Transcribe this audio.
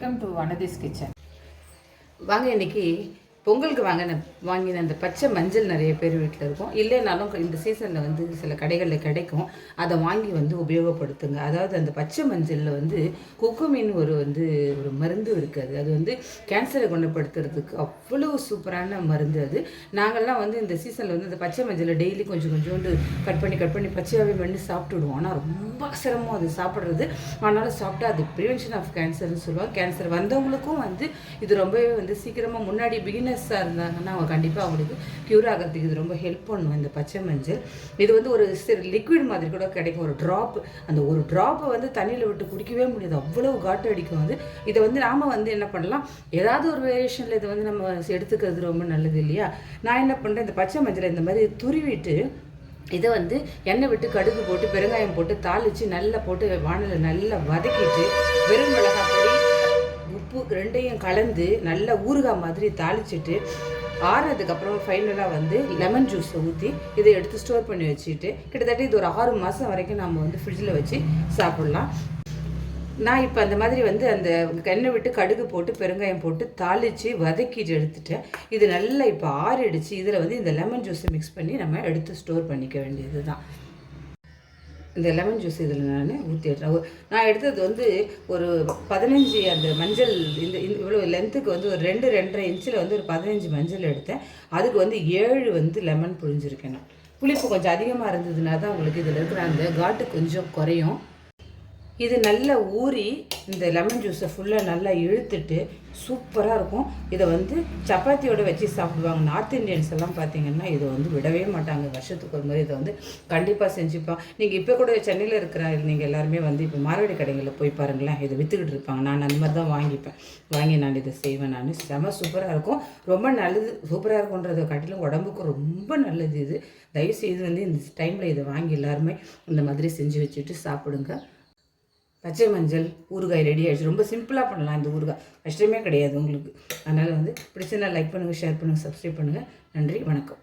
Welcome to அனதிஸ் kitchen. வாங்க இன்னைக்கு பொங்கலுக்கு வாங்கின அந்த பச்சை மஞ்சள் நிறைய பேர் வீட்டில் இருக்கும். இல்லைனாலும் இந்த சீசனில் வந்து சில கடைகளில் கிடைக்கும். அதை வாங்கி வந்து உபயோகப்படுத்துங்க. அதாவது அந்த பச்சை மஞ்சளில் வந்து குக்குமின் ஒரு மருந்து இருக்குது. அது வந்து கேன்சரை குணப்படுத்துறதுக்கு அவ்வளோ சூப்பரான மருந்து. அது நாங்கள்லாம் வந்து இந்த சீசனில் வந்து இந்த பச்சை மஞ்சளை டெய்லி கொஞ்சோண்டு கட் பண்ணி பச்சையாகவே மென்று சாப்பிட்டுடுவோம். ஆனால் ரொம்ப சிரமம் அது சாப்பிட்றது. ஆனாலும் சாப்பிட்டா அது ப்ரிவென்ஷன் ஆஃப் கேன்சர்னு சொல்லுவாங்க. கேன்சர் வந்தவங்களுக்கும் வந்து இது ரொம்பவே வந்து சீக்கிரமாக முன்னாடி பிகினர்ஸாக இருந்தாங்கன்னா அவங்க கண்டிப்பாக அவங்களுக்கு க்யூர் ஆகிறதுக்கு இது ரொம்ப ஹெல்ப் பண்ணும். இந்த பச்சை மஞ்சள் இது வந்து ஒரு லிக்விட் மாதிரி கூட கிடைக்கும். ஒரு ட்ராப், அந்த ஒரு ட்ராப்பை வந்து தண்ணியில் விட்டு குடிக்கவே முடியாது, அவ்வளோ காட்டு அடிக்கும். அது இதை வந்து நாம் வந்து என்ன பண்ணலாம், ஏதாவது ஒரு வேரியேஷனில் இதை வந்து நம்ம எடுத்துக்கிறது ரொம்ப நல்லது இல்லையா. நான் என்ன பண்ணுறேன், இந்த பச்சை மஞ்சளை இந்த மாதிரி துருவிட்டு இதை வந்து எண்ணெய் விட்டு கடுகு போட்டு பெருங்காயம் போட்டு தாளித்து நல்லா போட்டு வானலில் நல்லா வதக்கிட்டு வெறும் மிளகாய் பொடி உப்பு ரெண்டையும் கலந்து நல்லா ஊறுகாய் மாதிரி தாளிச்சிட்டு ஆறுனதுக்கப்புறம் ஃபைனலாக வந்து லெமன் ஜூஸை ஊற்றி இதை எடுத்து ஸ்டோர் பண்ணி வச்சுட்டு கிட்டத்தட்ட இது ஒரு 6 மாதம் வரைக்கும் நம்ம வந்து ஃப்ரிட்ஜில் வச்சு சாப்பிட்லாம். நான் இப்போ அந்த மாதிரி வந்து அந்த எண்ணெய் விட்டு கடுகு போட்டு பெருங்காயம் போட்டு தாளித்து வதக்கிட்டு எடுத்துட்டேன். இது நல்லா இப்போ ஆறிடுச்சு. இதில் வந்து இந்த லெமன் ஜூஸை மிக்ஸ் பண்ணி நம்ம எடுத்து ஸ்டோர் பண்ணிக்க வேண்டியது தான். இந்த லெமன் ஜூஸ் இதில் நான் ஊற்றிடுறேன். நான் எடுத்தது வந்து ஒரு 15 அந்த மஞ்சள் இந்த இவ்வளோ லென்த்துக்கு வந்து ஒரு 2-2.5 இன்ச்சில் வந்து ஒரு 15 மஞ்சள் எடுத்தேன். அதுக்கு வந்து 7 வந்து லெமன் புழிஞ்சிருக்கேன். நான் புளிப்பு கொஞ்சம் அதிகமாக இருந்ததுனா தான் உங்களுக்கு இதில் இருக்கிற அந்த காட்டு கொஞ்சம் குறையும். இது நல்லா ஊறி இந்த லெமன் ஜூஸை ஃபுல்லாக நல்லா இழுத்துட்டு சூப்பராக இருக்கும். இதை வந்து சப்பாத்தியோடு வச்சு சாப்பிடுவாங்க. நார்த் இந்தியன்ஸ் எல்லாம் பார்த்திங்கன்னா இதை வந்து விடவே மாட்டாங்க. வருஷத்துக்கு ஒரு மாதிரி இதை வந்து கண்டிப்பாக செஞ்சுப்பான். நீங்கள் இப்போ கூட சென்னையில் இருக்கிற நீங்கள் எல்லாருமே வந்து இப்போ மார்வாடி கடைகளில் போய் பாருங்களேன், இதை விற்றுக்கிட்டு இருப்பாங்க. நான் அந்த மாதிரி தான் வாங்கி நான் இதை செய்வேன். நான் செம சூப்பராக இருக்கும், ரொம்ப நல்லது. சூப்பராக இருக்குன்றதை காட்டிலும் உடம்புக்கு ரொம்ப நல்லது. இது தயவுசெய்து வந்து இந்த டைமில் இதை வாங்கி எல்லாருமே இந்த மாதிரி செஞ்சு வச்சுட்டு சாப்பிடுங்க. பச்சை மஞ்சள் ஊறுகாய் ரெடி ஆகிடுச்சு. ரொம்ப சிம்பிளாக பண்ணலாம் இந்த ஊறுகாய், கஷ்டமே கிடையாது உங்களுக்கு. அதனால் வந்து பிடிச்சா லைக் பண்ணுங்கள், ஷேர் பண்ணுங்கள், சப்ஸ்கிரைப் பண்ணுங்கள். நன்றி, வணக்கம்.